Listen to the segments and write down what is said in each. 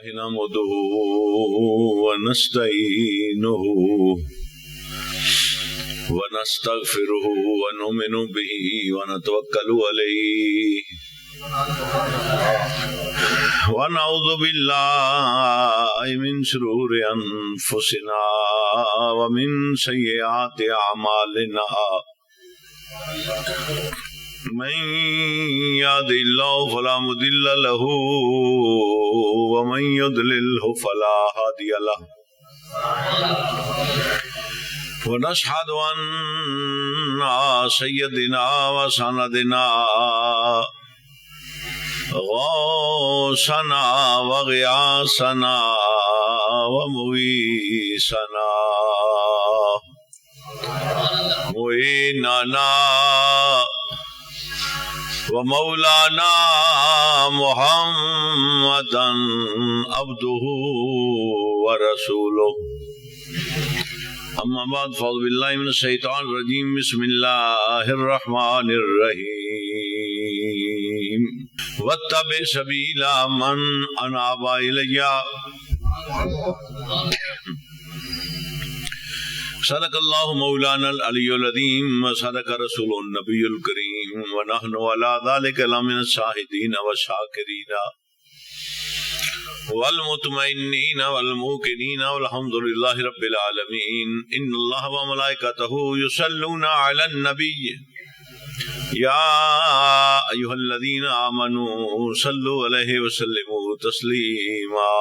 الله نحمده ونستعينه ونستغفره ونؤمن به ونتوكل عليه ونعوذ بالله من شرور أنفسنا ومن سيئات أعمالنا من يهد الله فلا مضل له ومن يضلل فلا هادي له ونشهد أن سيدنا وسندنا غوثنا وغياثنا ومغيثنا معيننا ومولانا محمدا عبده ورسوله اما بعد فاعوذ بالله من الشيطان الرجيم بسم الله الرحمن الرحيم واتبع سبيل من اناب الي صدق الله مولانا العلي العظيم وصدق رسول النبي الكريم ونحن على ذلك لمن الشاهدين والشاكرين والمطمئنين والموقنين والحمد لله رب العالمين ان الله وملائكته يصلون على النبي يا ايها الذين امنوا صلوا عليه وسلموا تسليما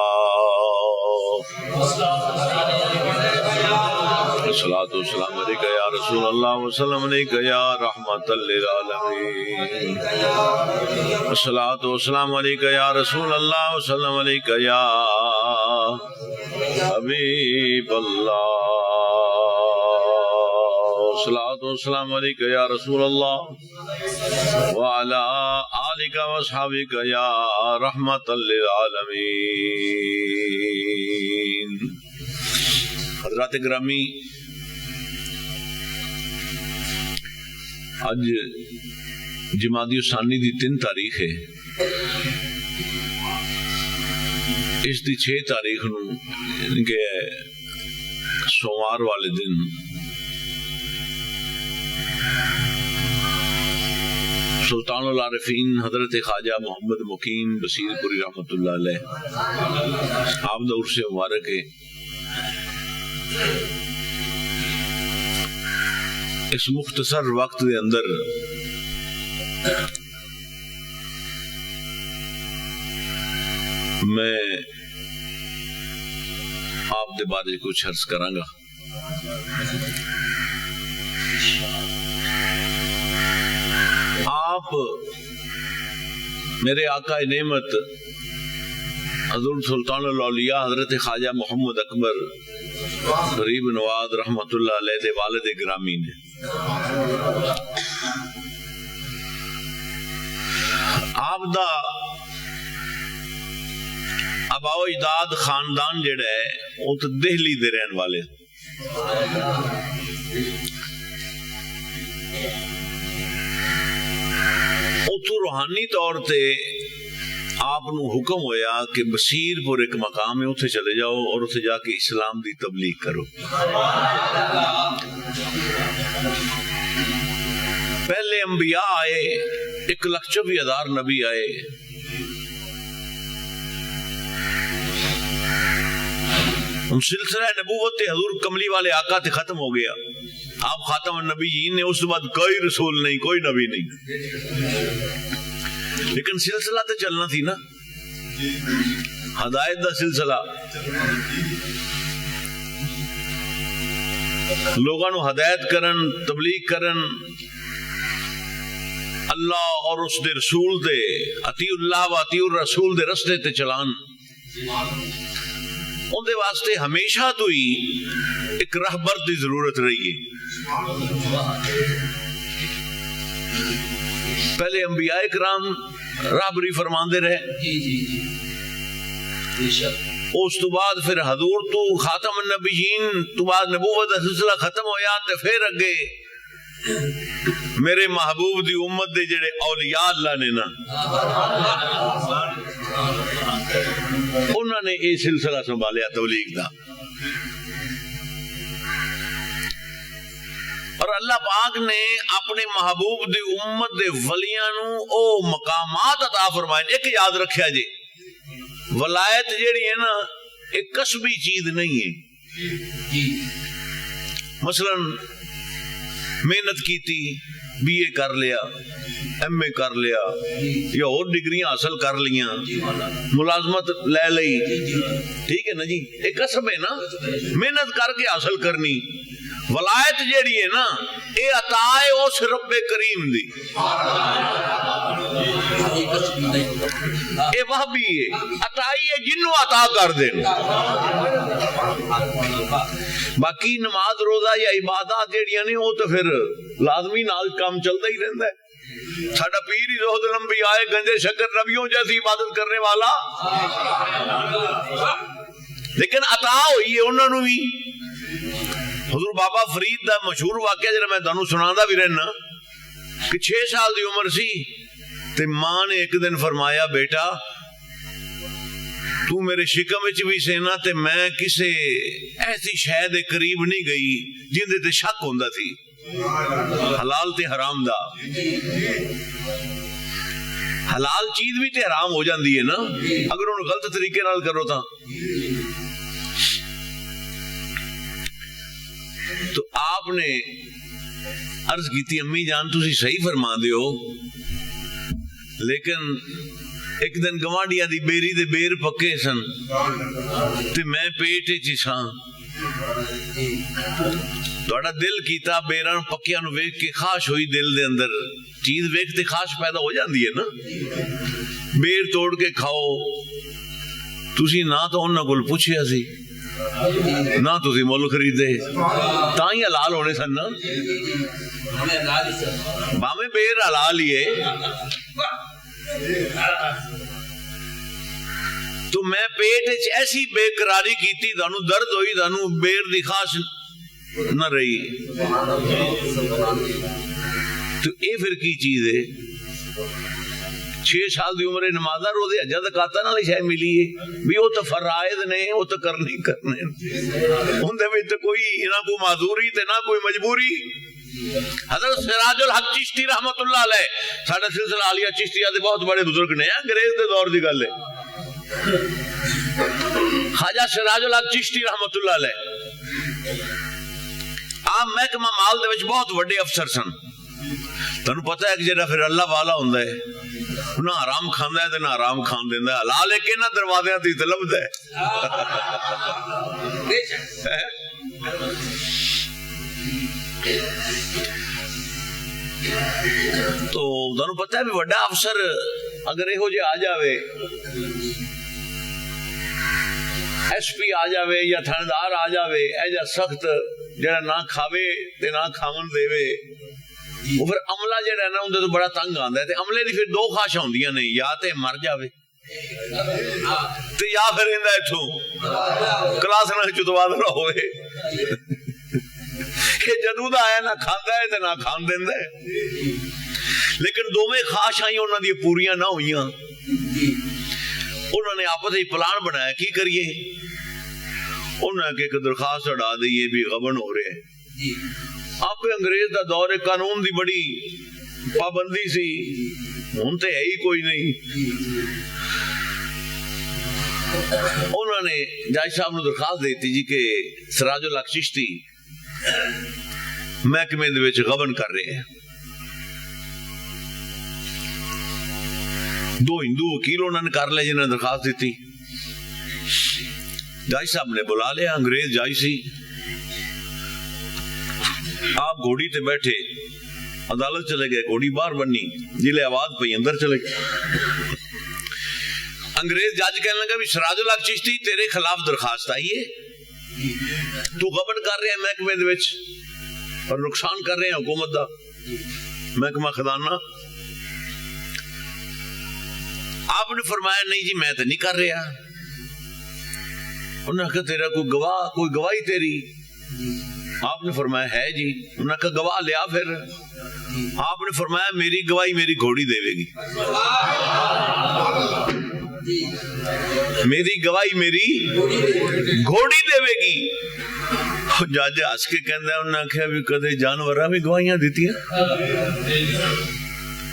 الصلاة والسلام عليك يا رسول الله وسلام عليك يا رحمة للعالمين الصلاة والسلام عليك يا رسول الله وسلام عليك يا حبيب الله الصلاة والسلام عليك يا رسول الله وعلى آلك وأصحابك يا رحمة للعالمين حضرات گرامی، اج جمادی الثانی دی 3 تاریخ ہے، اس دی 6 تاریخ نو یعنی کہ سوموار والے دن سلطان العارفین حضرت خواجہ محمد مقیم بصیر پوری رحمۃ اللہ علیہ آپ دا عرص مبارک ہے۔ اس مختصر وقت دے اندر میں آپ دے بارے کچھ عرض کراں گا۔ آپ میرے آقا نعمت حضور سلطان الاولیاء حضرت خواجہ محمد اکبر غریب نواز رحمت اللہ علیہ دے والد گرامی نے آپ دا آبا و اجداد خاندان جڑا ہے وہ تو دہلی دے رہن والے، اتو روحانی طور تے آپ نو حکم ہویا کہ بصیر پور ایک مقام ہے، اتھے چلے جاؤ اور اتھے جا کے اسلام دی تبلیغ کرو۔ پہلے انبیاء آئے، 1,24,000 نبی آئے، سلسلہ نبوت حضور کملی والے آقا تے ختم ہو گیا، آپ خاتم النبیین نے، اس بعد کوئی رسول نہیں، کوئی نبی نہیں، لیکن سلسلہ تو چلنا تھی نا، ہدایت دا سلسلہ، لوگاں نو ہدایت کرن، تبلیغ کرن، اللہ اور اس دے رسول دے اطیع اللہ و اطیع الرسول دے رستے تے چلان، ان دے واسطے ہمیشہ تو ہی ایک رہبر دی ضرورت رہی ہے۔ پہلے انبیاء کرام راہبری فرماندے رہے، اس تو بعد پھر حضور تو خاتم النبیین تو بعد نبوت دا سلسلہ ختم ہویا تے پھر اگے میرے محبوب دی امت دے جڑے اولیاء اللہ نے نا انہوں نے یہ سلسلہ سنبھالیا تبلیغ دا. اور اللہ پاک نے اپنے محبوب دی امت دے ولیاں نو او مقامات عطا فرمائے. ایک یاد رکھیا جی، ولایت جیڑی ہے نا ایک کسبی چیز نہیں ہے. مثلا محنت کیتی، بی اے کر لیا، ایم اے کر لیا یا اور ڈگریاں حاصل کر لیاں، ملازمت لے لئی، ٹھیک ہے نا جی، ایک کسب ہے نا، محنت کر کے حاصل کرنی. ولایت جیڑی ہے نا اے عطا ہے اس رب کریم دی، اے وہبی ہے، عطائی ہے جنوں عطا کر دین. باقی نماز روزہ یا عبادات جیڑیاں نے وہ تو پھر لازمی نال کام چلتا ہی رہتا ہے. ساڈا پیر ہی زہد لمبی آئے گنجے شکر نبیوں جیسی عبادت کرنے والا، لیکن عطا ہوئی ہے انہوں نے بھی. حضور بابا فرید دا مشہور واقعہ جڑا میں تانوں سناندا بھی رہنا کہ 6 سال دی عمر سی تے ماں نے ایک دن فرمایا بیٹا تو میرے شکم وچ بھی سینا تے میں کسے ایسی شے دے قریب نہیں گئی جن دے تے شک ہوندا سی، حلال تے حرام دا. حلال چیز بھی تے حرام ہو جاندی ہے نا اگر انہوں غلط طریقے نال کرو تا. تو آپ نے عرض کی تھی امی جان تسی صحیح فرما دیو، لیکن ایک دن گوانڈیا دی بیری دے بیر پکے سن تے میں پیٹ چ ساں، تہاڈا دل کیتا بیراں پکیاں نو ویکھ کے خواہش ہوئی دل دے اندر، چیز ویکھ تے خواہش پیدا ہو جاندی ہے نا. بیر توڑ کے کھاؤ، تسی نہ تو انہاں کول پوچھیا سی نہ تسی مول خریدے، تاں ہی حلال ہونے سن نا. باویں بیر حلال ہی ہے. تو میں پیٹ ایسی بے قراری کیتی، تانوں درد ہوئی، تانوں بیر دی خواہش نہ رہی. تو اے پھر کی چیز ہے؟ 6 سال دی عمر نمازہ روزے حجاں زکاتاں نال شے ملی ہے بھی وہ تو فرائض نے، وہ تو کرنے اندے وچ تے کوئی نہ کوئی معذوری تے نہ کوئی مجبوری. حضرت سراج الحق چشتی رحمت اللہ علیہ ساڈا سلسلہ عالیہ چشتیہ دے بہت بڑے بزرگ نے، انگریز دے دور دی گل ہے. خواجہ سراج الحق چشتی رحمت اللہ علیہ آپ محکمہ مال دے وچ بہت بڑے افسر سن. تانوں پتہ ہے کہ جڑا پھر اللہ والا ہوندا ہے نہ حرام کھاندا ہے تے نہ حرام کھان دیندا ہے، حلال ایک نہ دروازیاں تے طلبدا ہے. تو تانوں پتہ ہے بھی بڑا افسر اگر یہو جے آ جاوے، ایس پی آ جاوے یا تھاندار آ جاوے، ایجا سخت جڑا نہ کھاوے تے نہ کھاون دے، وہ پھر عملہ جڑا ہے نا اندر تو بڑا تنگ آندا ہے. تے عملے دی پھر 2 خواہشاں ہوندیاں نے، یا تے مر جاوے تے یا پھر ایندا ایتھوں کلاس نہ چتوا نہ ہوئے. کہ جدوں دا آیا نہ کھاندا ہے تے نہ کھان دیندا ہے. لیکن دوویں خواہشاں ہی انہاں دی پوریاں نہ ہوئیاں. انہوں نے آپس ہی پلان بنایا کی کریے. انہوں نے ایک درخواست اڑا دئیے بھی غبن ہو رہے ہیں. آپ انگریز دا دور قانون دی بڑی پابندی سی، ہن تے ہے ہی کوئی نہیں. انہوں نے جج صاحب نے درخواست دیتی جی کہ سراج الحق چشتی محکمے دے وچ غبن کر رہے ہیں. 2 ہندو وکیل انہوں نے کر لے جنہوں نے درخواست دیتی. جج صاحب نے بلا لیا، انگریز جج سی. آپ گھوڑی تے بیٹھے عدالت چلے گئے، گھوڑی باہر بنی، جلے آواز پئی اندر چلے گئے. انگریز جج کہنے لگا بھی سراج الحق چشتی تیرے خلاف درخواست آئی ہے، تو غبن کر رہے ہیں محکمے دے وچ اور نقصان کر رہے ہیں حکومت دا، محکمہ خزانہ. آپ نے فرمایا نہیں جی میں تو نہیں کر رہا. انہوں نے کہا تیرا کوئی گواہ، کوئی گواہی تیری؟ آپ نے فرمایا ہے جی. انہوں نے کہا گواہ لیا. پھر آپ نے فرمایا میری گواہی میری گھوڑی دے گی. میری گواہی میری گھوڑی دے گی. جج ہس کے کہندا انہاں آکھیا بھی کدے جانوراں بھی گواہیاں دتیاں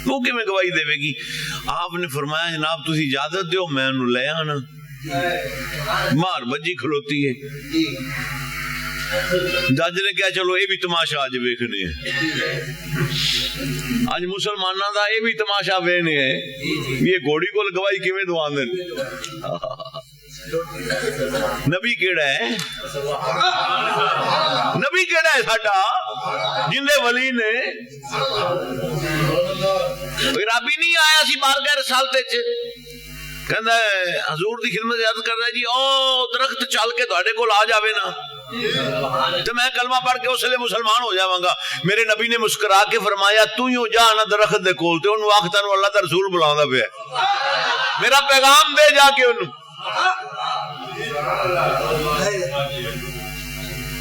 وہ کیویں گواہی دے گی؟ آپ نے فرمایا جناب تسی اجازت دیو میں انہوں لے آنا. مار بجی کھلوتی ہے. جج نے کہا چلو یہ بھی تماشا آج ویکھنے ہے. آج مسلمانوں دا یہ بھی تماشا ویکھنے ہے یہ گھوڑی کول گواہی کیویں دواندے نے. نبی کیڑا ہے؟ نبی کیڑا ہے ساڈا جن دے ولی نے رابی نہیں آیا سی بارگاہ رسالت وچ کہندا حضور دی خدمت عرض کردا جی او درخت چل کے تہاڈے کول آ جاوے نا تو میں کلمہ پڑھ کے اس لیے مسلمان ہو جاواں گا. میرے نبی نے مسکرا کے فرمایا تو ہی جا نا درخت دے کول تے اونوں آکھ تینوں اللہ دا رسول بلاوندا پیا میرا پیغام دے جا کے اونوں.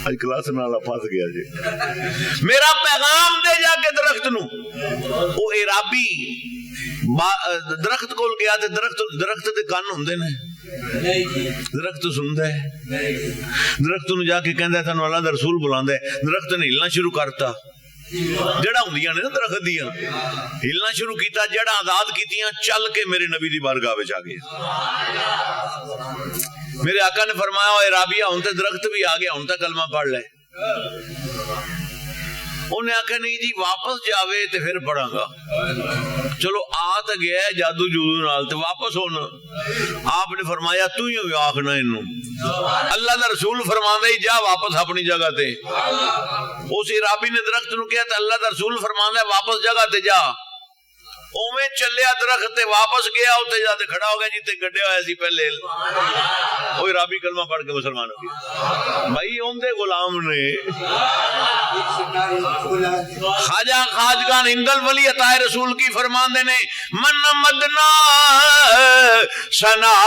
اج کلاس نالا پھس گیا جی. میرا پیغام دے جا کے درخت نو. او عرابی درخت کول گیا تے درخت دے کان ہوندے نے درخت سندا ہے. درخت نو جا کے کہندا تانوں اللہ دا رسول بلاندا ہے. درخت نے ہلنا شروع کرتا جڑا ہوندیاں نے نا درخت دیاں ہلنا شروع کیتا جڑا آزاد کیتیاں چل کے میرے نبی دی بارگاہ وچ آ گئے. میرے آقا نے فرمایا اے رابیہ ہن تے درخت بھی آ گیا ہن تے کلمہ پڑھ لے. انہیں آکھا نہیں جی واپس جاوے تے پھر پڑھاں گا. چلو آ تے گیا ہے جادو جودو نال تے واپس ہونا. آپ نے فرمایا تو ہی آکھنا انہوں اللہ دا رسول فرماندا ہی جا واپس اپنی جگہ تے. اس عرابی نے درخت نو کہا تے اللہ دا رسول فرماندا ہے واپس جگہ تے جا. اوویں چلیا درخت تے واپس گیا اوتے جا تے کھڑا ہو گیا جتے گڈیا ہوا سی پہلے. او عرابی کلمہ پڑھ کے مسلمان ہو گیا. بھائی اوندے غلام نے خواجہ خواجگان ہندل ولی عطا رسول کی فرماندے نے من مدنا سنا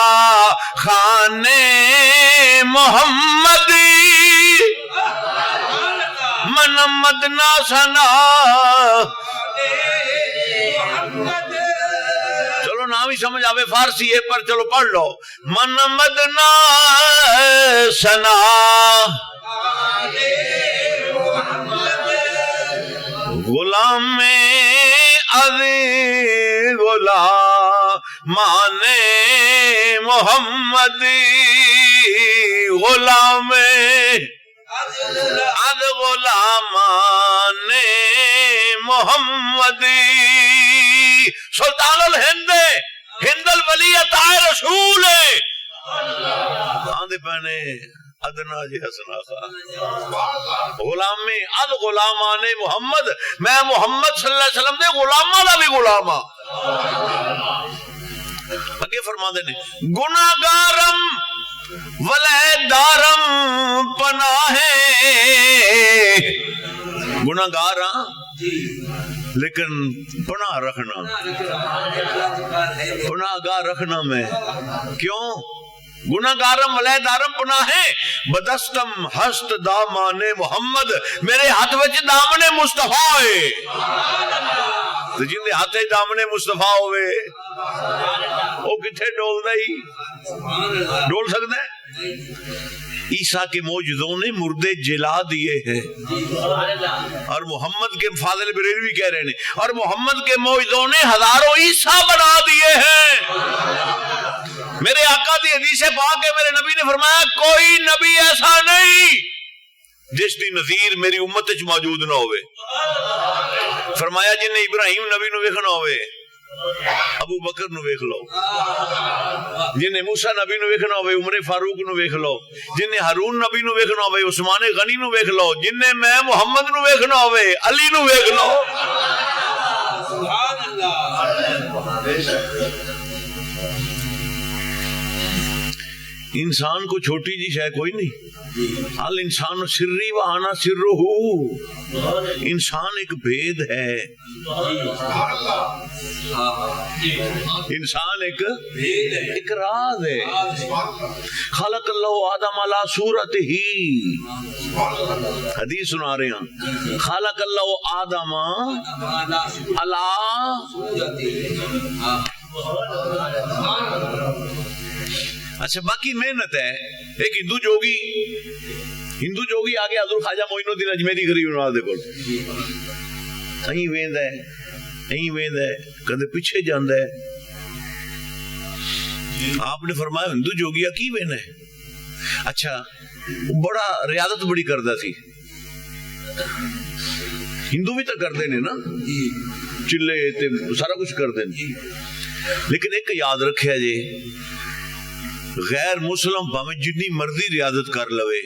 خان محمدی من مدنا سنا. چلو نام ہی سمجھ آوے فارسی ہے پر چلو پڑھ لو. من مدنا سنا غلام عزیز غلامان محمد غلام از غلامان محمد سلطان الہند ہند الولی عطا رسول آندے پہنے ادنا جی حسنا غلام از غلامان محمد میں محمد صلی اللہ علیہ وسلم دے غلامہ دا بھی غلامہ. اگے فرما دے نے گناہگارم ولیدارم پناہے. گناہگاراں لیکن پناہ رکھنا پناہگار رکھنا میں کیوں؟ گناہگارم ولیدارم پناہے بدستم ہست دامان محمد میرے ہاتھ وچ دامن مصطفیٰ ہے. تو جن دے ہاتھ دامن مصطفیٰ ہوئے وہ کتھے ڈول دائی ڈول سکتا ہے؟ عیسیٰ کے موجزوں نے مردے جلا دیے ہیں اور محمد کے فاضل بریلوی کہہ رہے ہیں اور محمد کے موجزوں نے ہزاروں عیسیٰ بنا دیے ہیں. میرے آقا دی حدیث پاک ہے میرے نبی نے فرمایا کوئی نبی ایسا نہیں جس دی نظیر میری امت وچ موجود نہ ہوئے. فرمایا جن نے ابراہیم نبی نو ویکھنا ہوئے ابو بکر نو ویکھ لو. جن نے موسیٰ نبی نو ویکھنا ہوئے عمر فاروق نو ویکھ لو. جن نے ہارون نبی نو ویکھنا ہوئے عثمان غنی نو ویکھ لو. جن نے میں محمد نو ویکھنا ہوئے علی نو ویکھ لو. سبحان اللہ. انسان کو چھوٹی جی شے کوئی نہیں. حال انسان سری و آنا سرہ انسان ایک بھید ہے. انسان ایک راز ہے. خلق اللہ آدم علی صورتہ حدیث سنا رہے ہیں خلق اللہ آدم علی اچھا باقی محنت ہے. ایک ہندو جوگی آ گیا حضرت خواجہ معین الدین اجمیری غریب نواز دے کول. ویندا ہے کدے پیچھے جاندا ہے. آپ نے فرمایا ہندو جوگیا کی وینا ہے؟ اچھا بڑا ریاضت بڑی کردا سی. ہندو بھی تو کرتے ہیں نا, چلے تے سارا کچھ کرتے ہیں, لیکن ایک یاد رکھیا جی, غیر مسلم بھاویں جتنی مرضی ریاضت کر لوے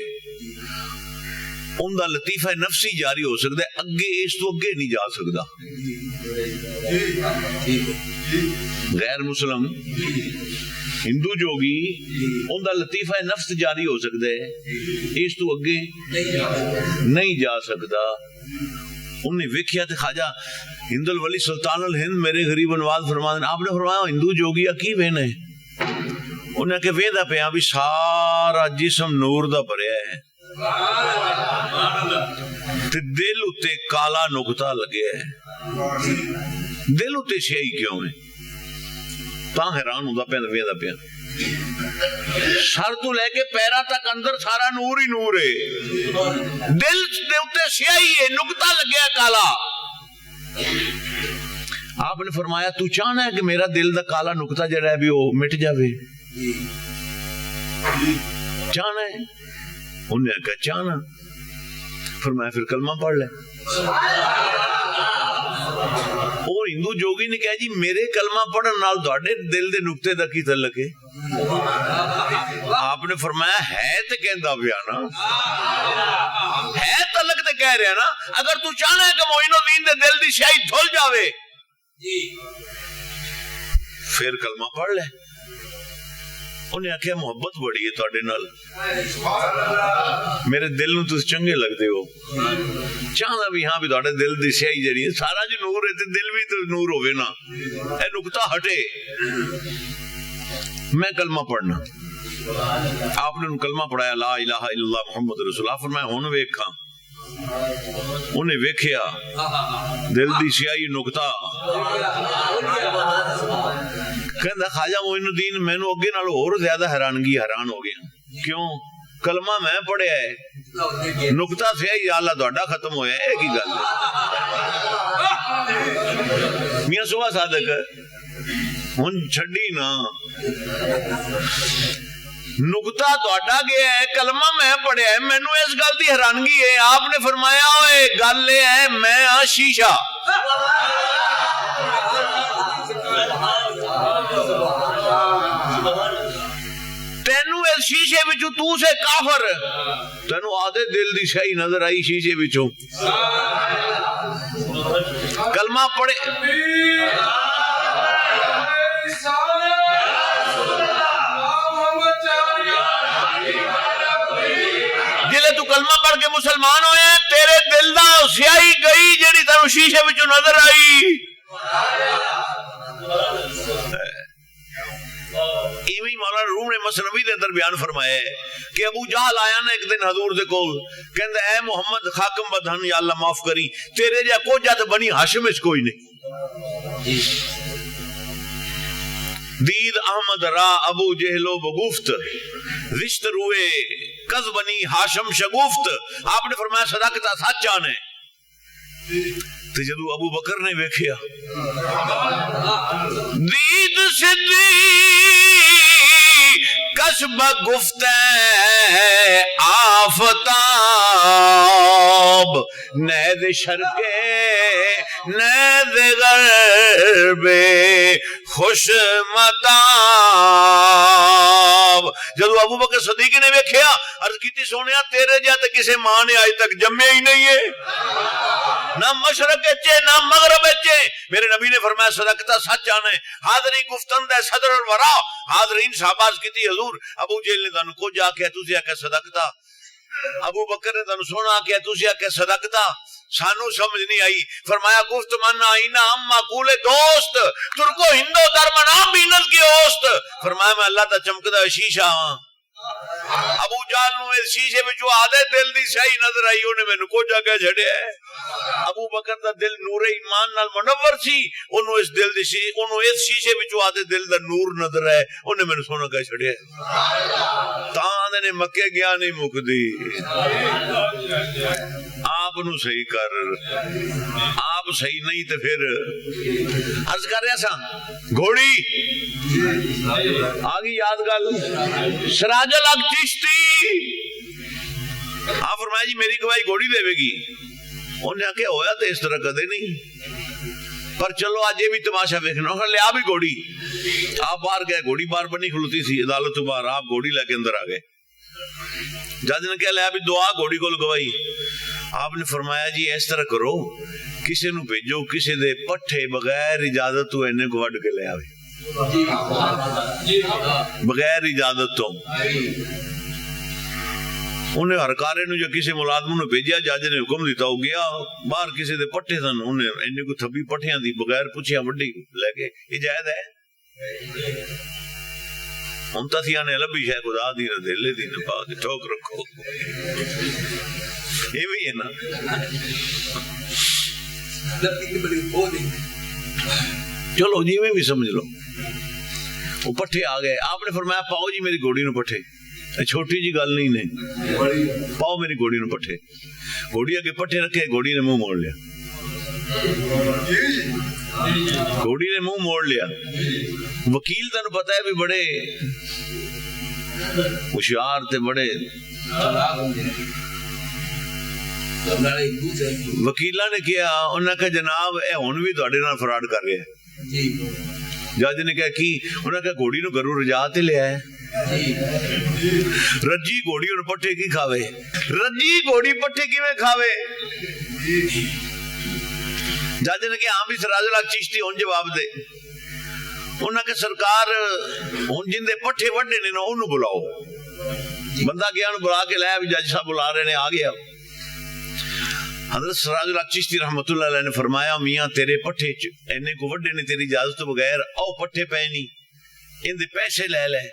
ان دا لطیفہ نفسی جاری ہو سکتا ہے, اگے اس تو اگے نہیں جا سکتا. غیر مسلم ہندو جوگی ان دا لطیفہ نفس جاری ہو سکتا ہے, اس تو اگے نہیں جا سکتا. انہیں ویکھیا تے خواجہ ہند الولی سلطان الہند میرے غریب نواز فرماتے ہیں, آپ نے فرمایا ہندو جوگیا کی وین ہے؟ انہیں کہ ویندا پیا بھی سارا جسم نور دا بھریا ہے تے دل اتے کالا نقطہ لگیا ہے. دل اتے سیاہی کیوں ہے؟ تاں حیران ہوندا پیا ویندا پیا. سر تو لے کے پیرا تک اندر سارا نور ہی نور ہے, دل دے اتے سیاہی ہے, نقطہ لگیا کالا. آپ نے فرمایا تو چاہنا ہے کہ میرا دل دا کالا نقطہ جڑا ہے بھی وہ مٹ جاوے؟ چاہنا ہے؟ انہیں کہا چاہنا. فرمایا پھر کلمہ پڑھ لے. اور ہندو جوگی نے کہا جی میرے کلمہ پڑھن نال تہاڈے دل دے نقطے دا کی تعلق ہے؟ آپ نے فرمایا ہے تے کہندا پیا نا, ہے تعلق تے کہہ رہا نا. اگر تو چاہنا ہے کہ معین الدین دے دل دی سیاہی دھل جاوے پھر کلمہ پڑھ لے. انہیں آخیا محبت بڑی ہے تہاڈے نال, میرے دل نو تسی چنگے لگدے ہو, چاہنا بھی ہاں بھی تہاڈے دل دی سیاہی جڑی ہے سارا جو نور ہے تے دل بھی تو نور ہوے نا, اے نقطہ ہٹے. میں کلمہ پڑھنا. آپ نے کلمہ پڑھایا لا الہ الا اللہ محمد رسول اللہ. فرمایا ہن ویکھاں. انہیں ویکھیا دل دی سیاہی نقطہ. کہندا خواجہ معین الدین مینوں اگے نال اور زیادہ حیران ہو گیا. کیوں؟ کلمہ میں پڑھیا ہے, نقطہ سیاہی یا اللہ تہاڈا ختم ہویا ہے, کی گل؟ میاں صبح صادق ہن چھڈی نا, نقطہ تہاڈا گیا ہے, کلمہ میں پڑھیا ہے, مینوں اس گل دی حیرانگی ہے. آپ نے فرمایا اوے گل یہ ہے میں ہاں شیشہ. تینوں اس شیشے وچوں تو سے کافر, تینوں آدھے دل دی سیاہی نظر آئی شیشے وچوں. کلمہ پڑھے جلے تو کلمہ پڑھ کے مسلمان ہوئے تیرے دل دا سیاہی گئی جیڑی تینوں شیشے وچوں نظر آئی. ایویں مولانا روم نے مثنوی دے اندر بیان فرمایا ہے کہ ابو جہل آیا نا ایک دن حضور دے کول, کہندا اے محمد خاکم بدھن یا اللہ معاف کری, تیرے جا کو جات بنی ہاشم وچ کوئی نہیں. دید احمد را ابو جہلو بگفت, رشت روئے کز بنی ہاشم شگفت. آپ نے فرمایا صداقت سچ آنے. تو جدو ابو بکر نے ویکھیا دید صدی کسب گفت آفتاب, نیز شرکے نیز غرب خوش متاب. جدو ابو بکر صدیق نے ویکھیا عرض کیتی سونیا تیرے جاتے کسے ماں نے آج تک جمعے ہی نہیں ہے, نہ مشرق اچے نہ مغرب اچے. میرے نبی نے فرمایا صدقتا سچ آنے. حاضری گفتند ہے صدر الورا, حاضرین شہباز کی تھی حضور ابو جہل نے تانوں کو جا کے تسی آکے صدقتا, ابو بکر نے تانوں سونا آکے تسی آکے صدقتا, سانو سمجھ نہیں آئی. فرمایا گفت من آئینہ اما کولے دوست ترکو ہندو درمنام بینت کی ہوست. فرمایا میں اللہ تا چمکدہ شیشہ ہاں. ابو جہل نو اس شیشے میں جو آدھے دل دی سیاہی نظر آئی انہیں میں نکو جا کے جھڑے ہے. ابو بکر دا دل نور ایمان نال منور سی، انہوں اس دل دی انہوں اس شیشے وچوں آدے دل دا نور نظر ہے، انہیں میں نے سونا کہہ چھڑیا تاں نے مکے گیا نہیں مکدی آپ نو صحیح کر، آپ صحیح نہیں تے پھر عرض کر رہا سا گھوڑی آگی یاد گل سراج الحق چشتی آپ فرمایا جی میری گواہی گھوڑی دے گی، انہیں آکے ہویا تو اس طرح کدے نہیں، پر چلو آج یہ بھی تماشا دیکھنا لیا بھی گھوڑی، آپ باہر گئے گھوڑی باہر بنی کھلوتی سی عدالت باہر، آپ گھوڑی لے کے اندر آ گئے، جج نے کہا لیا بھی دعا گھوڑی کو گواہی، آپ نے فرمایا جی اس طرح کرو کسی نو بھیجو کسی دے پٹھے بغیر اجازت تو انہیں کو وڈ کے لے آوے، بغیر اجازت تو انہیں ہرکارے نو جو کسی ملازم نو بھیجیا، جج نے حکم دیتا ہو گیا باہر کسی دے پٹھے سن، انہیں انہیں کو تھبی پٹھیاں دی بغیر پوچھیا وڈی لے کے اجازت ہے ہم تا تھی آنے لبی شاہ خدا دی نہ دلے دی نہ پاک ٹھوک رکھو، یہ بھی ہے نا چلو جی میں بھی سمجھ لو، وہ پٹھے آ گئے، آپ نے فرمایا پاؤ جی میری گھوڑی نو پٹھے، چھوٹی جی گل نہیں پاؤ میری گھوڑی نو پٹھے، گھوڑی اگے پٹھے رکھے، گھوڑی نے منہ موڑ لیا، گھوڑی نے منہ موڑ لیا، وکیل تنو پتا ہے بھی بڑے ہوشیار تے بڑے وکیلا نے کیا، انہوں نے کہا جناب اے ہن بھی تہاڈے نال فراڈ کر رہا ہے، جج نے کہا کی، انہوں نے کہا گھوڑی نو گھروں رجا تے لیا ہے، رجی گھوڑی اور پٹھے کی کھاوے، رجی گھوڑی پٹھے کی میں کھاوے، جج نے کہا ہاں بھی سراج الحق چشتی ہن جواب دے، انہوں نے کہا سرکار ہن جن دے پٹھے وڈے نے نا انہوں بلاؤ، بندہ گیا انہوں بلا کے لایا بھی جج صاحب بلا رہے نے، آ گیا حضرت سراج الحق چشتی رحمت اللہ علیہ نے فرمایا میاں تیرے پٹھے اینے کو وڈے نے تیری اجازت تو بغیر او پٹھے پے نہیں، ان دے پیسے لے لے،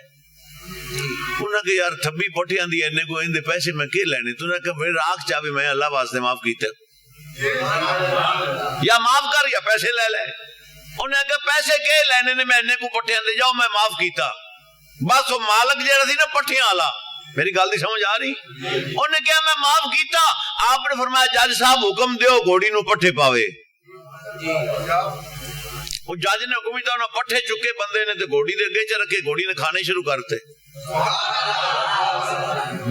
انہوں نے کہا یار تھبی پٹھیاں دی اینے کو ان دے پیسے میں کی لینے، تو انہوں نے کہا پھر راکھ چاہے میں اللہ واسطے معاف کیتے، یا معاف کر یا پیسے لے لے، انہوں نے کہا پیسے کے لینے نے میں اینے کو پٹھیاں دے جاؤ میں معاف کیتا، بس وہ مالک جیڑا سی نا پٹھیاں والا، میری گل دی سمجھ آ رہی، انہوں نے کہا میں معاف کیتا، آپ نے فرمایا جج صاحب حکم دیو گھوڑی نو پٹھے پاوے، وہ جج نے حکم دیتا انہوں پٹھے چکے بندے نے تے گھوڑی دے گے چ رکھے، گھوڑی نے کھانے شروع کرتے،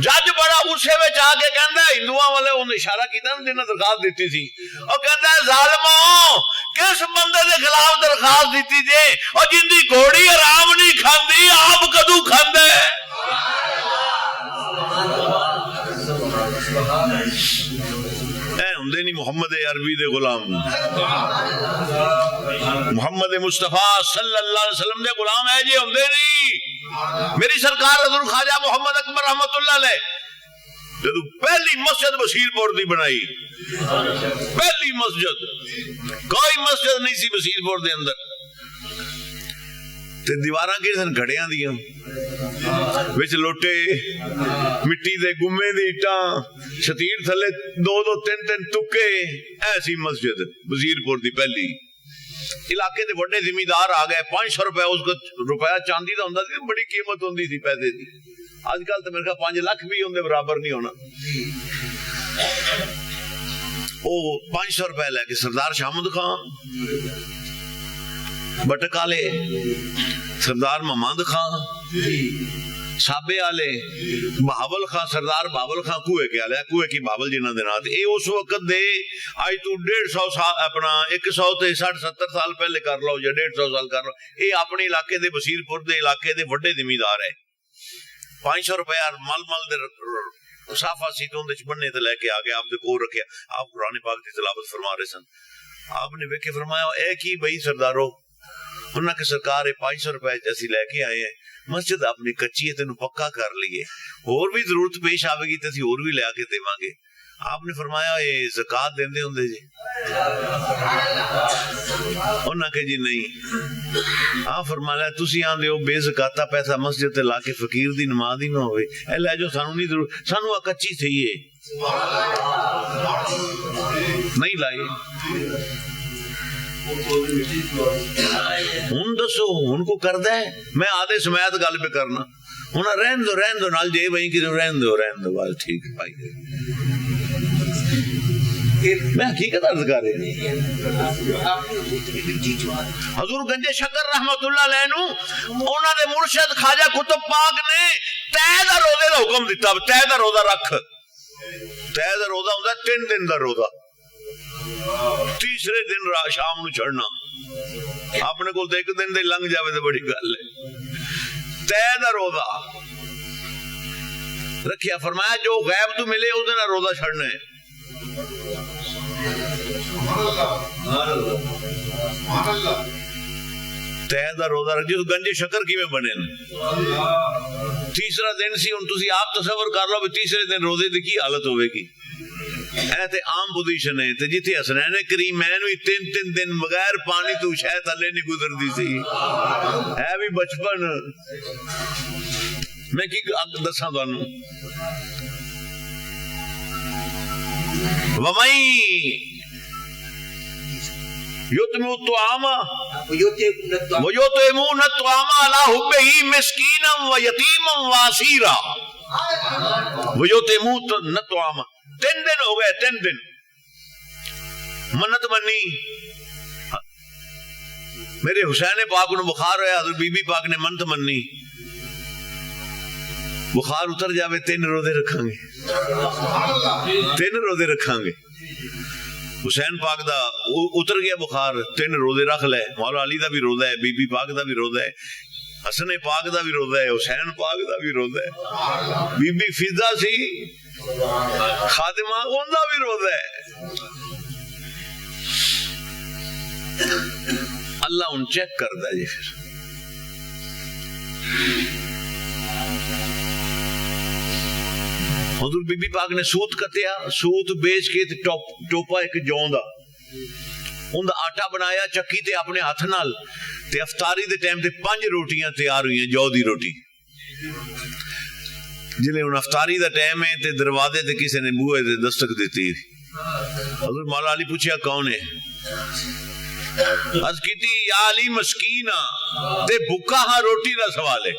جج بڑا غصے میں آ کے کہندا ہے ہندوؤں والے انہوں نے اشارہ کیتا نا جنہیں درخواست دیتی تھی، اور کہندا ہے ظالموں کس بندے دے خلاف درخواست دیتی جے، اور جن دی گھوڑی آرام نہیں کھاندی آپ کدو کھاندے، اے ہندے نہیں محمد عربی دے غلام، محمد مصطفیٰ صلی اللہ علیہ وسلم دے غلام ہے جی، ہندے نہیں، میری سرکار حضور خواجہ محمد اکبر رحمت اللہ علیہ جدو پہلی مسجد بصیر پور دی بنائی، پہلی مسجد، کوئی مسجد نہیں سی بصیر پور دے اندر، تے دیواراں کے سن گھڑیاں دیاں وچ لوٹے مٹی دے گمے دی اٹاں، شتیر تھلے دو دو تین تین ٹکے، ایسی مسجد بصیر پور دی پہلی، علاقے دے بڑے زمیندار آ گئے، 500 روپے اس کو روپیہ چاندی دا ہوندا سی، بڑی قیمت ہوندی سی پیسے دی، آج کل تو میرے کہا 5 لاکھ بھی ہوندے برابر نہیں ہونا، او 500 روپے لے کے سردار شامد خان بٹکالے، سردار محمد خان سابے آلے، بہاول خان، سردار بہاول خان کوئے کے آلے، کوئے کی بہاول جنہ دے نات، اے اس وقت دے آئی تو 150 سال اپنا 100 تے 60-70 سال پہلے کر لو یا 150 سال کر لو، اے اپنے علاقے دے بصیر پور دے علاقے دے وڈے زمیندار ہے، 500 روپے مل مل دے صافہ سیتوں دے بننے تے لے کے آگے آپ دے کو رکھیا، آپ قرآن پاک دی تلاوت فرما رہے سن، آپ نے ویکھے فرمایا اے کی بھئی سردارو، انہاں کے سرکار 500 روپے جیسی لے کے آئے ہیں، مسجد اپنی کچی ہے تینوں پکا کر لیے، اور بھی ضرورت پیش آوے گی تے اسی اور بھی لے کے دیواں گے، آپ نے فرمایا یہ زکات دیندے ہوندے جی؟ انہاں کہ جی نہیں. آپ فرمایا تسی آندے ہو بے زکاتا پیسہ مسجد تے لا کے فقیر دی نماز ہی نہ ہوئے. اے لے جو سانو نہیں ضرورت, سانو کچی چاہیے نہیں لائی. ہن دسو ہن کو کردا ہے؟ میں آدھے سمیت گل پہ کرنا ہن. رہن دو نال جے وہیں کہ رہن دو بس ٹھیک ہے بھائی. میں حقیقت عرض کر رہا حضور گنج شکر رحمت اللہ علیہ نو انہاں دے مرشد خواجہ قطب پاک نے تہ دا روزے دا حکم دیتا. تہ دا روزہ رکھ. تہ دا روزہ ہوندا 3 دن دا روزہ. تیسرے دن شام نو چڑھنا. اپنے کول تے ایک دن دے لنگ جاوے تے بڑی گل ہے. تہ دا روزہ رکھیا. فرمایا جو غیب تو ملے او دے نال روزہ چھڑنا ہے. تہ دا روزہ رکھ. جس گنج شکر کیویں بنے. تیسرا دن سی. ہن تسی آپ تصور کر لو تیسرے دن روزے دی کی حالت ہوے گی. اے تے عام پوزیشن ہے تے جتھے حسنین کریمین وی 3 دن بغیر پانی تو شاید تھلے نہیں گزردی سی. ہے بھی بچپن. میں کی دساں تانوں وَمَن يُطْعِمُ الطَّعَامَ وَيُطْعِمُونَ الطَّعَامَ عَلَىٰ حُبِّهِ مِسْكِينًا وَيَتِيمًا وَأَسِيرًا وَيُطْعِمُونَ الطَّعَامَ. 3 دن ہو گئے. 3 دن منت منی. میرے حسین پاک نو بخار ہویا. حضرت بی بی پاک نے منت منی بخار اتر جاوے 3 روزے رکھاں گے. 3 روزے رکھاں گے. حسین پاک دا اتر گیا بخار 3 روزے رکھ لے. مولا علی دا بھی روزہ ہے, بی بی پاک دا بھی روزہ ہے, حسن پاک دا بھی روزہ ہے, حسین پاک دا بھی روزہ ہے, بی بی فضا سی خادمہ ان دا بھی روزہ ہے. اللہ ان چیک کردا ہے جی. پھر حضور بی بی پاک نے سوت کتیا. سوت بیچ کے ٹوپا ایک جوں دا ان دا آٹا بنایا چکی تے اپنے ہاتھ نال تے افطاری دے ٹائم تے 5 روٹیاں تیار ہوئی ہیں جو دی روٹی. جلے ان افطاری دا ٹائم ہے تے دروازے تے کسی نے بوئے تے دستک دیتی. حضور مولا علی پوچھیا کون ہے؟ عرض کیتی یا علی مسکینہ تے بھکا ہاں روٹی دا سوال ہے.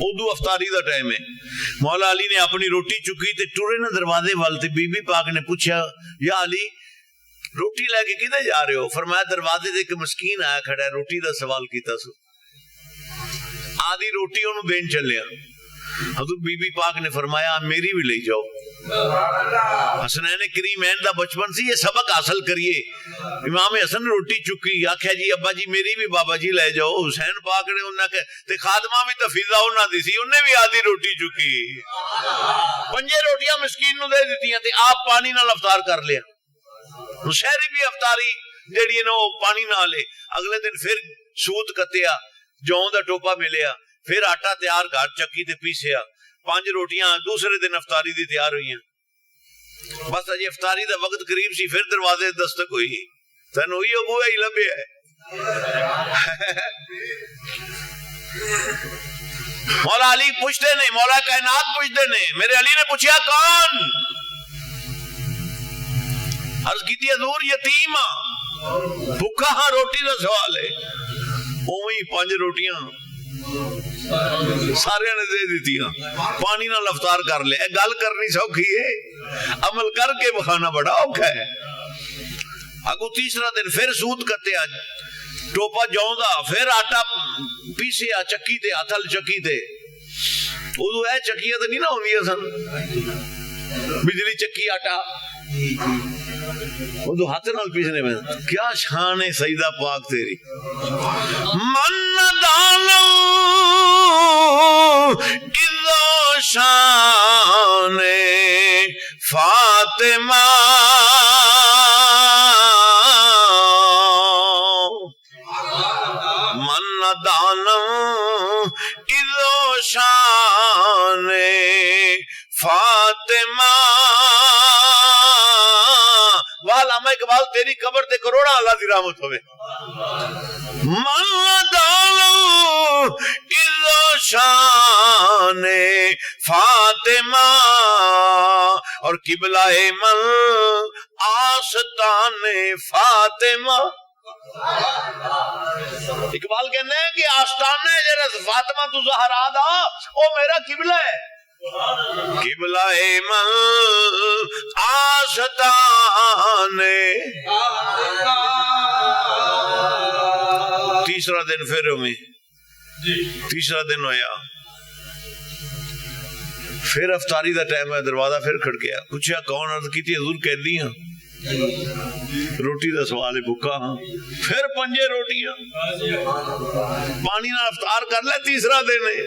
اردو افطاری دا ٹائم ہے. مولا علی نے اپنی روٹی چکی تے ٹرے نہ دروازے وال تے بی بی پاک نے پوچھا یا علی روٹی لے کے کدھر جا رہے ہو؟ فرمایا دروازے تے ایک مسکین آیا کھڑا ہے روٹی دا سوال کیتا سو. آدھی روٹی انہوں دین چلیا. حضور بی بی پاک نے فرمایا میری بھی لے جاؤ. حسنین کریمین دا بچپن سی, یہ سبق حاصل کریے. امام حسن روٹی چکی آکھیا جی ابا جی میری بھی بابا جی لے جاؤ. حسین پاک نے انہاں کہ تے خادمہ بھی تفیضہ انہاں دی سی, انہیں بھی آدھی روٹی چکی. 5 روٹیاں مسکین نو دے دیتیاں تے آپ پانی نال افطار کر لیا. شہری بھی افطاری جیڑی نو پانی نہ لے. اگلے دن پھر سوت کتیا, جوں دا ٹوپا ملیا, پھر آٹا تیار گھر چکی تے پیسیا. 5 روٹیاں دوسرے دن افطاری دی تیار ہوئی ہیں. بس اجے افطاری دا وقت قریب سی, پھر دروازے دستک ہوئی. تن ہوئی ابو ہی لبے ہے. مولا علی پوچھتے نہیں, مولا کائنات پوچھتے نہیں. میرے علی نے پوچھا کون؟ عرض کیتی حضور یتیم بھوکا ہاں روٹی دا سوال ہے. اوہی 5 روٹیاں سارے نے دے دیتیاں, پانی نہ افطار کر لے. گل کرنی سوکھی ہے, عمل کر کے بخانا بڑا اوکھا ہے. اگو تیسرا دن پھر سوت کتیا, ٹوپا جوں دا, پھر آٹا پیسیا چکی تے, ہتھل چکی تے. ادو اے چکیاں تے نہیں نہ ہوندیاں سن, بجلی چکی آٹا ادو ہاتھ نال پیسنے میں. کیا شان ہے سیدہ پاک تیری. من دانو اذو شان فاطمہ من دانو اذو شان فاطمہ نال تیری قبر تے کروڑا اللہ دی رحمت ہوئے. مدالو عزو شان فاطمہ اور قبلہ من آستان فاطمہ. اقبال کہنے ہیں کہ آستانہ جرس فاطمہ تو زہرا دا او میرا قبلہ ہے. قبلہ من آستان. تیسرا دن پھر ہمیں تیسرا دن ہویا, پھر افطاری دا ٹائم ہے, دروازہ پھر کھڑکیا. پوچھا کون؟ عرض کی تھی حضور قیدی ہاں, روٹی دا سوال ہے, بھوکا ہاں. پھر 5 روٹیاں پانی نہ افطار کر لے. تیسرا دن ہے.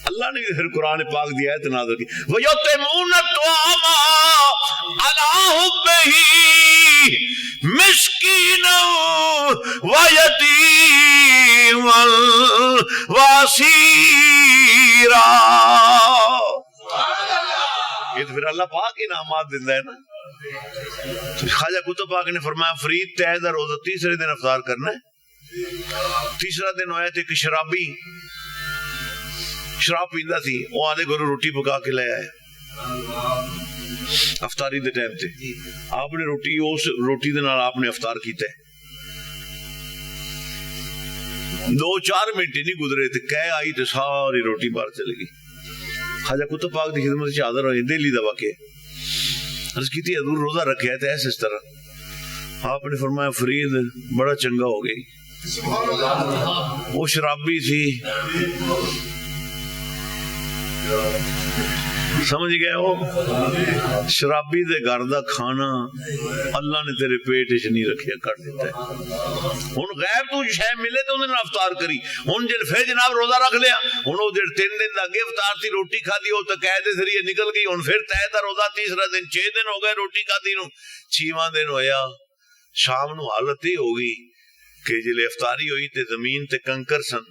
اللہ نے پھر قرآن پاک دی آیت نازل کی, وَيُطْعِمُونَ الطَّعَامَ عَلَىٰ حُبِّهِ مِسْكِينًا وَيَتِيمًا وَأَسِيرًا. یہ تو پھر اللہ پاک انعامات دیندہ ہے نا. خواجہ قطب پاک نے فرمایا فرید تہ دا روزہ تیسرے دن افطار کرنا ہے. تیسرا دن ہویا تھے کہ شرابی شراب پیندا تھی, وہ آدھے گھروں روٹی پکا کے لے آئے افطاری دے ٹائم تے. آپ نے روٹی اس روٹی دے نال آپ نے افطار کیتا ہے. 2-4 منٹ نہیں گزرے تے کہہ آئی تے ساری روٹی باہر چلے گئی. خواجہ قطب پاک دی خدمت سے حاضر ہوئے, دہلی دا واقعہ. عرض کی تھی حضور روزہ رکھے تھے ایسے اس طرح. آپ نے فرمایا فرید بڑا چنگا ہو گئی. وہ شرابی تھی, سمجھ گئے ہو, شرابی دے گھر دا کھانا اللہ نے تیرے پیٹ وچ نہیں رکھیا, کر دیتا ہے. ہن غیر تو شے ملے تے اونوں افطار کری. ہن جے پھر جناب روزہ رکھ لیا, ہن او جے 3 دن دا اگے افطار تھی روٹی کھادی او تے قید دے ذریعے نکل گئی. ہن پھر تہ دا روزہ تیسرا دن, 6 دن ہو گئے روٹی کھادی نو. 6واں دن ہویا, شام نو حالت ہی ہو گئی کہ جلے افطاری ہوئی تے زمین تے کنکر سن.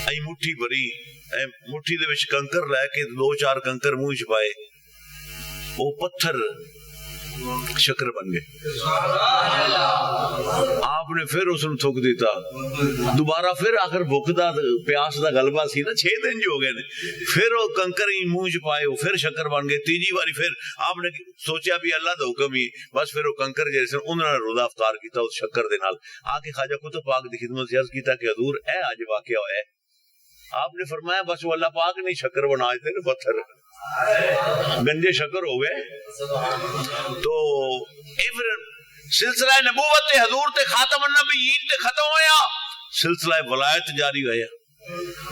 ائی مٹھی بھری, مٹھی دے وچ کنکر لے کے 2-4 کنکر منہ چ پائے, وہ پتھر شکر بن گئے. آپ نے پھر اس نے تھوک دیتا. دوبارہ پھر آخر بھوک دا پیاس دا غلبہ سی نا, 6 دن جو ہو گئے نے. پھر وہ کنکر ہی منہ چ پائے, وہ پھر شکر بن گئے. تیجی باری پھر آپ نے سوچا بھی اللہ دا حکم ہی بس. پھر وہ کنکر جیسے انہوں نے روزہ افطار کیتا اس شکر دے نال. آ کے خواجہ قطب پاک دی خدمت سے عرض کیتا کہ حضور اے اج واقعہ ہوا ہے. آپ نے فرمایا بس وہ اللہ پاک نے شکر بنا دیتے نا, پتھر گنجے شکر ہو گئے. تو پھر سلسلہ نبوت حضور تے خاتم النبیین تے ختم ہویا, سلسلہ ولایت جاری ہویا.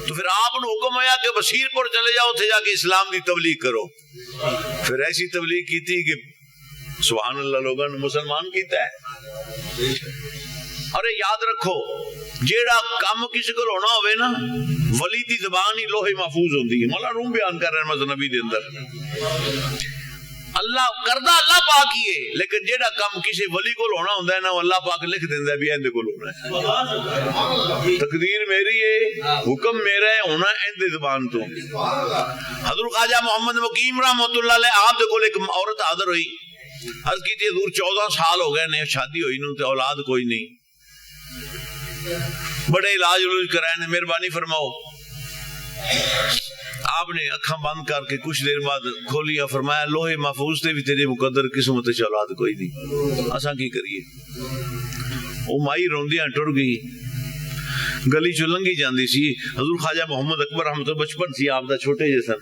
تو پھر آپ نے حکم ہویا کہ بشیر پور چلے جاؤ, تھے جا کے اسلام دی تبلیغ کرو. پھر ایسی تبلیغ کی تھی کہ سبحان اللہ لوگوں نے مسلمان کیتا ہے. ارے یاد رکھو جیڑا کام کسی کو ہونا ہوئے نا, ولی دی زبان ہی لوہے محفوظ ہوندی ہے. مولا روم بیان کر رہے ہیں مذہب نبی دے اندر. اللہ کردہ اللہ پاک ہی ہے, لیکن جیڑا کام کسی ولی کو ہونا ہوندہ ہے نا, وہ اللہ پاک لکھ دیندہ ہے بھی ایندے کو ہونا ہے. تقدیر میری ہے, حکم میرا ہے, ہونا ایندے زبان تو. حضرت خواجہ محمد مقیم رحمۃ اللہ علیہ, آپ دے کول ایک عورت حاضر ہوئی. عرض کی تھی حضور 14 سال ہو گئے نے شادی ہوئی نو تے اولاد کوئی نہیں, بڑے علاج کرائے نے, مہربانی فرماؤ. آپ نے اکھاں بند کر کے کچھ دیر بعد کھولیا, فرمایا لوہے محفوظ تے بھی تیری مقدر قسمت وچ اولاد کوئی نہیں, اساں کی کریے. او مائی روندیاں ٹر گئی, گلی چ لنگھی جاندی سی. حضور خواجہ محمد اکبر رحمۃ اللہ بچپن سی آپ دا, چھوٹے جے سن.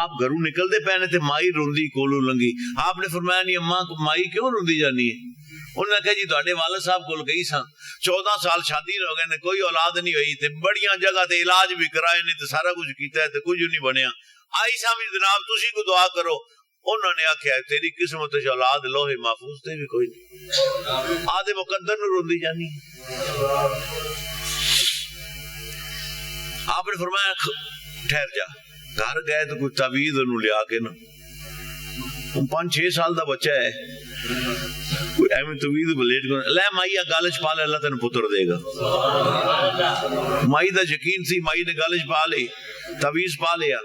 آپ گھروں نکلدے پے نے تے مائی روندی کولوں لنگھی. آپ نے فرمایا نہیں اماں مائی کیوں روندی جانی ہے؟ انہوں نے کہا جی تواڈے والد صاحب کول گئی سا, 14 سال شادی ہو گئے نے, کوئی اولاد نہیں ہوئی, تے بڑیاں جگہ تے علاج بھی کرائے نے, تے سارا کچھ کیتا ہے تے کچھ نہیں بنیا. آئی سا بھی جناب تسی کو دعا کرو. انہوں نے آخیا تیری قسمت وچ اولاد لوہے محفوظ تے بھی کوئی نہیں, آدھے مقدر نو روندی جانی. آپ نے فرمایا ٹھہر جا. گھر گئے تو کوئی تعویذ انہوں لیا کے نا, 5-6 سال دا بچہ ہے, کوئی ایویں تعویذ بلیٹ کو لے مائی گالچ پا لے, اللہ تین پتر دے گا. مائی دا یقین سی, مائی نے گالچ پا لی, تعویذ پا لیا.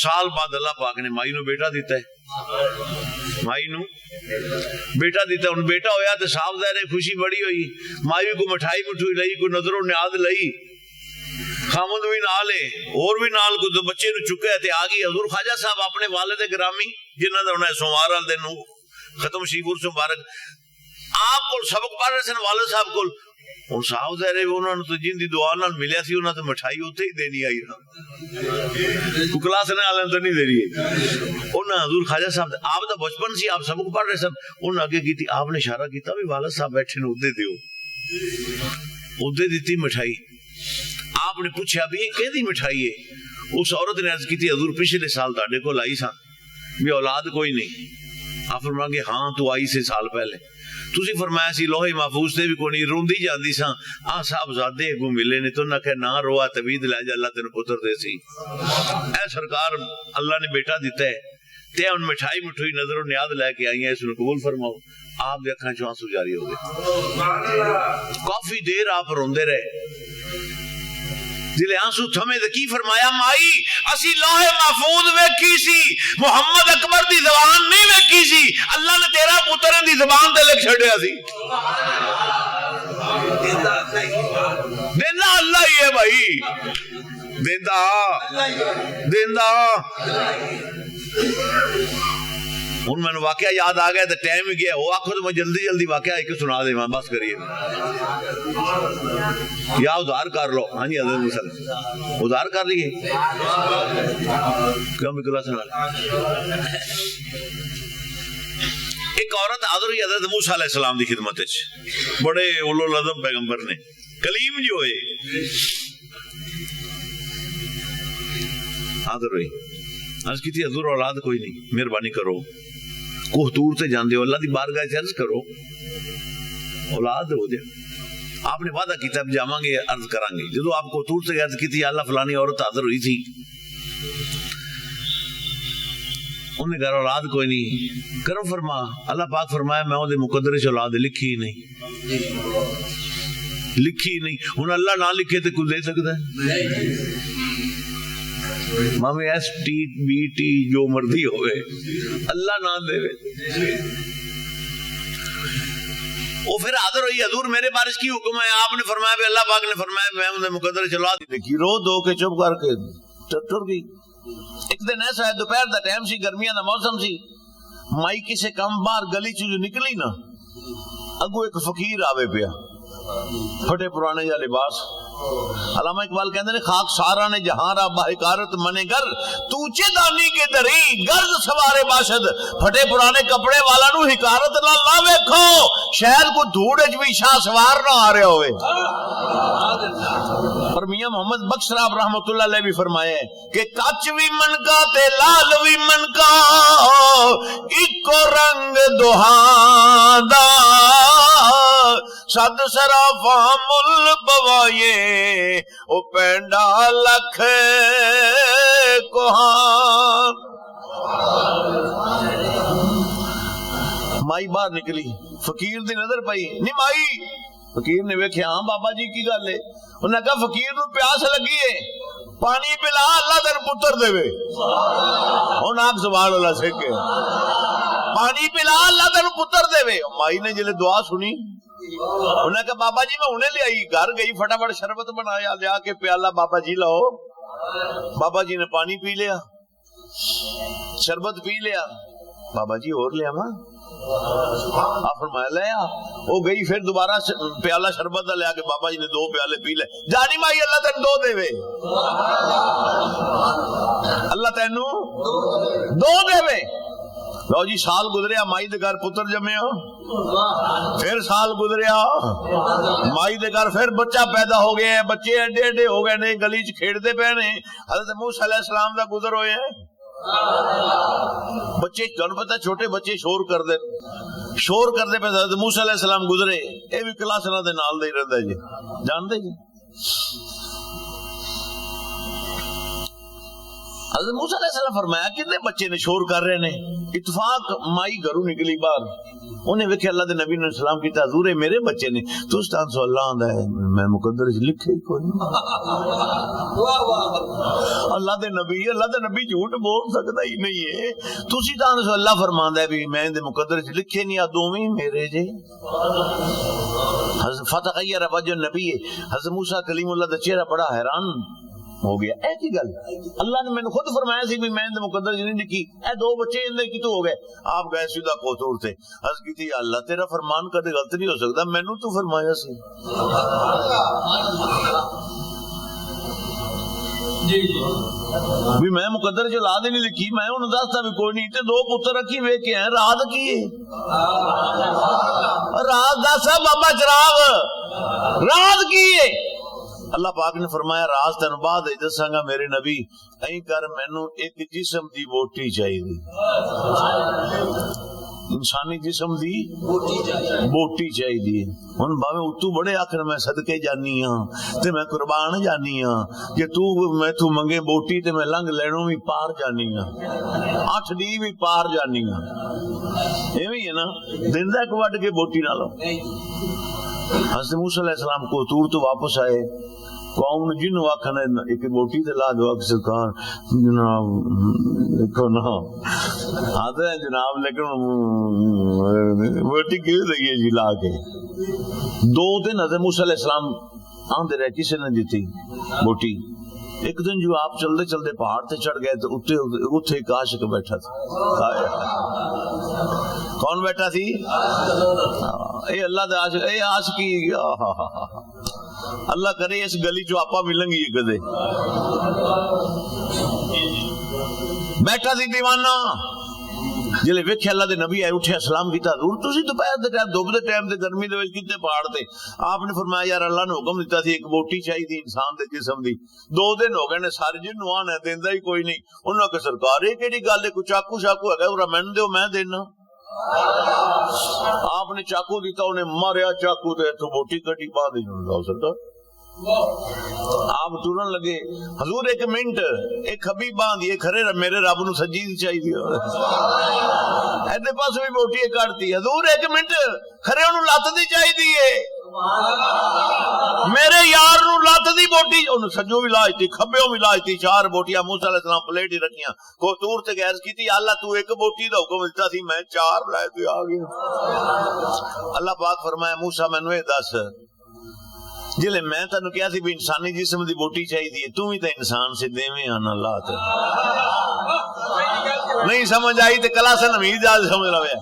سال بعد اللہ پاک نے مائی نو بیٹا دیتا ہے. مائی نو بیٹا دیتا، ہوں بیٹا ہویا تو صاحب ظاہر خوشی بڑی ہوئی، مائی کو مٹھائی مٹھوئی لئی، کو نظروں نیاد لئی، خامد بھی نال ہے اور بھی نال کو بچے نو چکے تے آ گئی حضور خواجہ صاحب اپنے والد گرامی جنہاں دا انہیں سوموار والے دن ختم شریف سے مبارک آپ کو سبق پڑھ رہے سن والد صاحب کو، ہوں صاحب ظاہر انہوں نے تو جن دی دعا نال ملیا سی انہوں نے مٹھائی اتنے ہی دینی آئی نا کلاس نے والے تو نہیں دینی ہے، انہوں حضور خواجہ صاحب آپ دا بچپن سی آپ سبق پڑھ رہے سن، انہوں نے آگے کی تھی، آپ نے اشارہ کیتا بھی والد صاحب بیٹھے نے ادھے دیو، ادھے دیتی مٹھائی، آپ نے پوچھا بھی یہ کہہ دی مٹھائی ہے، اس عورت نے عرض کی تھی حضور پچھلے سال تاڑے کو لائی سا بھی اولاد کوئی نہیں، آپ فرمائیں گے ہاں تو آئی سے سال پہلے، تسی فرمایا سی لوہے محفوظ تے بھی کوئی نہیں، روندی جاندی سا آ صاحب زادے کو ملے نے تو نہ کہ نہ روا طوید لے جا اللہ تیرے پتر دے سی، اے سرکار اللہ نے بیٹا دیتا ہے تے ان مٹھائی مٹھوئی نظر و نیاد لے کے آئی ہیں، اس نے قبول فرماؤ، آپ دے اکھاں چوں آنسو جاری ہو گئے، کافی دیر آپ روندے رہے، دل آنسو تھمے تے کی فرمایا مائی اسی لوح محفوظ ویکھی سی، محمد اکبر دی زبان نہیں ویکھی سی، اللہ نے تیرا پتر دی زبان تے لکھ چھڑیا سی، دیندہ اللہ ہی ہے بھائی، دیندہ ہوں میں واقعہ یاد آ گیا تو ٹائم ہی گیا، وہ آخو تو میں جلدی جلدی واقعہ ایک سنا دے، بس کریے یا ادھار کر لو، ہاں جی حضرت مسلم ادھار کر لیے کیوں بھی کلا سنا۔ ایک عورت حاضر ہوئی حضرت موسیٰ علیہ السلام دی خدمت بڑے اولو العزم پیغمبر نے کلیم جو ہے حاضر ہوئی، عرض کی تھی حضور اولاد کوئی نہیں، مہربانی کرو، کوہ دور سے جاندے ہو اللہ دی بارگاہ سے عرض کرو اولاد ہو جائے، آپ نے وعدہ کیتا اب جاواں گے عرض کریں گے، جدو آپ کو دور سے عرض کی تھی اللہ فلانی عورت حاضر ہوئی تھی، انہوں نے کہا اولاد کوئی نہیں، کرو فرما، اللہ پاک فرمایا میں وہ مقدر سے اولاد لکھی ہی نہیں، لکھی نہیں، ہن اللہ نہ لکھے تو کوئی دے سکتا ہے؟ مامی ایس ٹی بی ٹی جو مرضی ہوئے اللہ نہ دے، وہ پھر حاضر ہوئی حضور میرے بارش کی حکم ہے، آپ نے فرمایا بھی اللہ پاک نے فرمایا میں انہیں مقدر چلا دی، رو دو کے چپ کر کے ٹر گئی۔ ایک دن ایسا ہے دوپہر دا ٹائم سی، گرمیاں دا موسم سی، مائی کسے کم باہر گلی چ جو نکلی نا، اگو ایک فقیر آوے پیا، پھٹے پرانے یا لباس، علامہ اقبال کہتے ہیں خاک سارا نے جہاں را بحکارت منے گر، توچے دانی کے دری گرد سوارے باشد، پھٹے پرانے کپڑے والا نو حکارت نہ لا ویکھو، شہر کو دھوڑ بھی شاہ سوار نہ آ رہے ہوئے۔ اور میاں محمد بخش صاحب رحمت اللہ علیہ بھی فرمائے کہ کچ بھی من کا تے لال بھی من کا، اکو رنگ دوہاں دا، صد سرافا مل بوائے او پینڈا لکھ کوہاں۔ مائی باہر نکلی، فقیر دی نظر پئی، نہیں مائی، فقیر نے ویکھیا ہاں بابا جی کی گل ہے، انہوں نے کہا فقیر نو پیاس لگی ہے، پانی پلا اللہ تیرے پتر دے وے، ہن آپ سبحان اللہ سکھے، پانی پلا اللہ تیرے پتر دے وے۔ مائی نے جلے دعا سنی، انہوں نے کہا بابا جی میں انہیں لے آئی، گھر گئی فٹافٹ شربت بنایا، لیا کے پیالہ بابا جی لاؤ، بابا جی نے پانی پی لیا، شربت پی لیا، بابا جی اور لیا ماں، آپ فرمایا لیا، وہ گئی پھر دوبارہ پیالہ شربت لیا کے بابا جی نے 2 پیالے پی لے، جانی مائی اللہ تین 2 دے وے، اللہ تینو 2 دے وے۔ لو جی سال گزریا، مائی دے گھر پتر جمیا، پھر سال گزریا، مائی دے گھر پھر بچہ پیدا ہو گیا، بچے ایڈے ایڈے ہو گئے نے، گلی چ کھیڑتے پے نے، حضرت موسیٰ علیہ السلام دا گزر ہوئے ہیں، بچے جن پتہ چھوٹے بچے شور کر دے پہ، حضرت موسیٰ علیہ السلام گزرے، اے بھی کلاس نہ دے نال دے رہندا جی، جان دے جی۔ حضرت موسیٰ علیہ السلام فرمایا کتنے بچے نے شور کر رہے نے. اتفاق مائی گھروں نکلی باہر, انہیں ویکھیا اللہ دے نبی نے سلام کیتا, حضور میرے بچے نے. تو استاد سو اللہ آندا ہے میں مقدر وچ لکھے ہی کوئی نہیں. اللہ دے نبی جھوٹ بول سکدا ہی نہیں ہے. تسی تاں سو اللہ فرماندا ہے بھی میں دے مقدر وچ لکھے نہیں, آ دوویں میرے جے. حضرت فتغیر وجہ نبی حضرت موسیٰ کلیم اللہ دا چہرہ بڑا حیران ہو گیا. ایسی گل اللہ نے مینوں خود فرمایا سی بھی میں دے مقدر نہیں لکھی, اے دو بچے اندر کتوں ہو گئے. آپ گئے سیدھا کوتور تے, عرض کی تھی اللہ تیرا فرمان کدے غلط نہیں ہو سکتا, مینوں تو فرمایا سی. بھی میں مقدر چ لاد نہیں لکھی, میں انہوں دستا بھی کوئی نہیں. تے دو پتر رکھی ویکھ کے ہیں, رات کی ہے رات دس بابا چراغ, رات کی ہے. اللہ پاک نے فرمایا راز تین بعد دساں گا میرے نبی, این کر مینوں ایک جسم دی بوٹی چاہیے, انسانی جسم دی بوٹی چاہیے. ہن باویں اتو بڑے آخر میں صدقے جانی ہاں تے میں قربان جانی ہاں, کہ تو میں تو منگے بوٹی تے میں لنگ لینوں بھی پار جانی ہاں, 8 ڈی بھی پار جانی ہاں. ایویں ہے نا, دیندا ایک وڈ کے بوٹی نالوں. حضرت موسیٰ علیہ السلام کو تور تو واپس آئے, قوم نے جنوں آکھنا ایک بوٹی تے لا دو, سرکار جناب دیکھو نا آتے ہیں جناب, لیکن بوٹی کیوں لگی ہے جی لا کے. 2 دن حضرت موسیٰ علیہ السلام آندے رہے, کسی نے دیتی بوٹی. ایک دن جو آپ چلتے چلتے پہاڑ تے چڑھ گئے تو اتنے ایک عاشق بیٹھا تھا. کون بیٹھا تھی؟ اے اللہ دا عاشق, اے عاشقی اللہ کرے اس گلی جو آپا ملیں گی کدے. بیٹھا سی دیوانہ, جلے ویکھیا اللہ دے نبی آئے, اٹھے سلام کیتا, حضور تسی دوپہر دے ٹائم دھوپ دے ٹائم تے گرمی دے وچ کتے پہاڑ تے. آپ نے فرمایا یار اللہ نے حکم دیتا سی ایک بوٹی چاہیے انسان دے جسم دی. 2 دن ہو گئے نے سارے جنوں آنا ہے, دیندا ہی کوئی نہیں. انہاں کہ سرکار یہ کیڑی گل ہے, کوئی چاقو شاقو ہے اورا مین دیو میں دینا. آپ نے چاقو دیتا, انہیں ماریا چاقو تے تو بوٹی کٹی پا دی. سرکار آپ ٹورن لگے, حضور ایک منٹ, ایک کھبی باندھ, یہ کھرے میرے رب نو سجی چاہیے, ایدے پاس بھی بوٹی کاٹتی. حضور ایک منٹ, کھرے انہوں لات دی چاہیے, میرے یار نو لات دی بوٹی. انہوں سجو بھی لائی تھی, کھبیوں بھی لائی تھی, 4 بوٹیاں موسیٰ علیہ السلام پلیٹ ہی رکھیاں. کو تور تے گیز کی تھی, اللہ تو ایک بوٹی دا حکم دیتا تھی, میں 4 لائے تو آ گیا. اللہ پاک فرمایا موسیٰ میں نوے دس, جلے میں تنو کیا تھی بھی انسانی جسم دی بوٹی چاہیے تھی, تو ہی تے انسان سے دیویں آنا اللہ تے. نہیں سمجھ آئی تے کلا سے نمید جا سمجھ رہا ہے.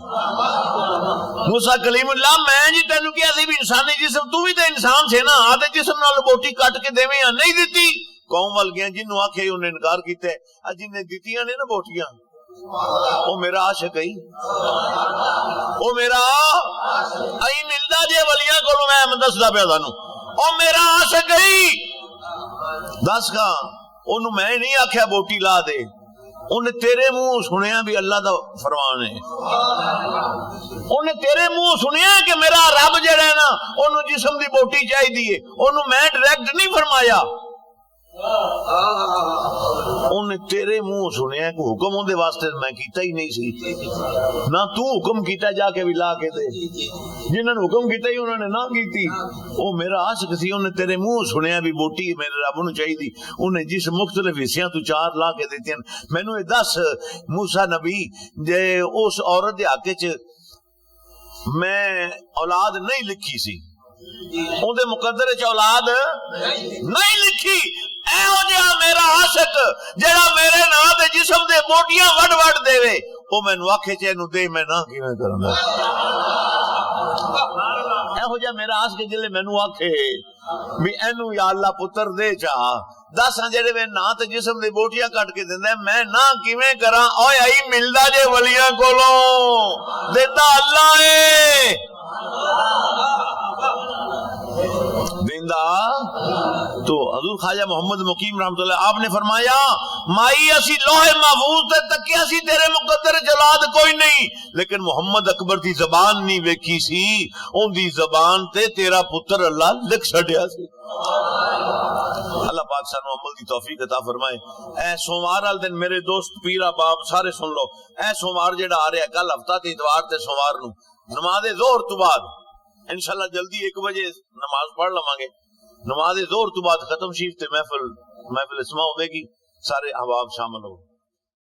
موسیٰ کلیم اللہ میں جی تنو کیا تھی بھی انسانی جسم, تو ہی تے انسان سے نا, آدھے جسم نال بوٹی کٹ کے دیویں آنا نہیں دیتی. قوم وال گیا جنوں آکھے انہیں انکار کیتے, جن نے دیتیاں نے نا بوٹیاں, او میرا عاشق ہے, او میرا ائی ملدا جے ولیاں کولوں, میں دسدا پیا تانوں, او میرا عاشق ہے. دس کا انہوں میں نہیں آکھیا بوٹی لا دے, انہیں تیرے منہ سنیا بھی اللہ دا فرمان ہے, انہیں تیرے منہ سنیا کہ میرا رب جڑا ہے نا انہوں جسم دی بوٹی چاہیے, انہوں میں ڈائریکٹ نہیں فرمایا, انہیں تیرے منہ سنیا کہ حکم ان دے واسطے میں کیتا ہی نہیں سی, نہ تو حکم کیتا جا کے بھی لا کے دے, جنہوں نے حکم کیتا ہی انہوں نے نہ کیتی. وہ میرا عاشق سی, انہیں تیرے منہ سنیا بھی بوٹی میرے رب نو چاہیے, انہیں جس مختلف حصیاں تو 4 لا کے دیتی ہیں. مینوں یہ دس موسیٰ نبی جے اس عورت دے حق وچ میں اولاد نہیں لکھی سی, اون دے مقدر وچ اولاد نہیں لکھی, اے ہو جہاں میرا عاشق جڑا میرے نام دے جسم دے بوٹیاں وڈ وڈ دے وے, او مینوں آکھے چے نو دے, میں نہ کیویں کروں. اے ہو جہاں میرا عاشق جلے مینوں آکھے بھی اینو یا اللہ پتر دے چاہ, 10 جڑے میں نہ تے جسم دے بوٹیاں کٹ کے دیندا, میں نہ کیویں کراں. اوئے آئی ملدا جے ولیاں کولوں, دیندا اللہ اے, دیندا. تو حضور خواجہ محمد مقیم رحمۃ اللہ آپ نے فرمایا, مائی اسی لوح محفوظ تے تکیا سی, تیرے مقدر جلاد کوئی نہیں, لیکن محمد اکبر دی زبان نہیں ویکھی سی, ان دی زبان تے تیرا پتر اللہ لکھ چھڈیا سی. اللہ پاک سانو عمل دی توفیق عطا فرمائے. اے سوموار والے دن میرے دوست پیر احباب سارے سن لو, اے سوموار جڑا آ رہا کل ہفتہ تے اتوار تے سوموار نو نماز ظہر تو بعد انشاءاللہ جلدی 1 بجے نماز پڑھ لواں گے. نماز ظہر تو بعد ختم شریف تے محفل اسماء ہوے گی, سارے احباب شامل ہو.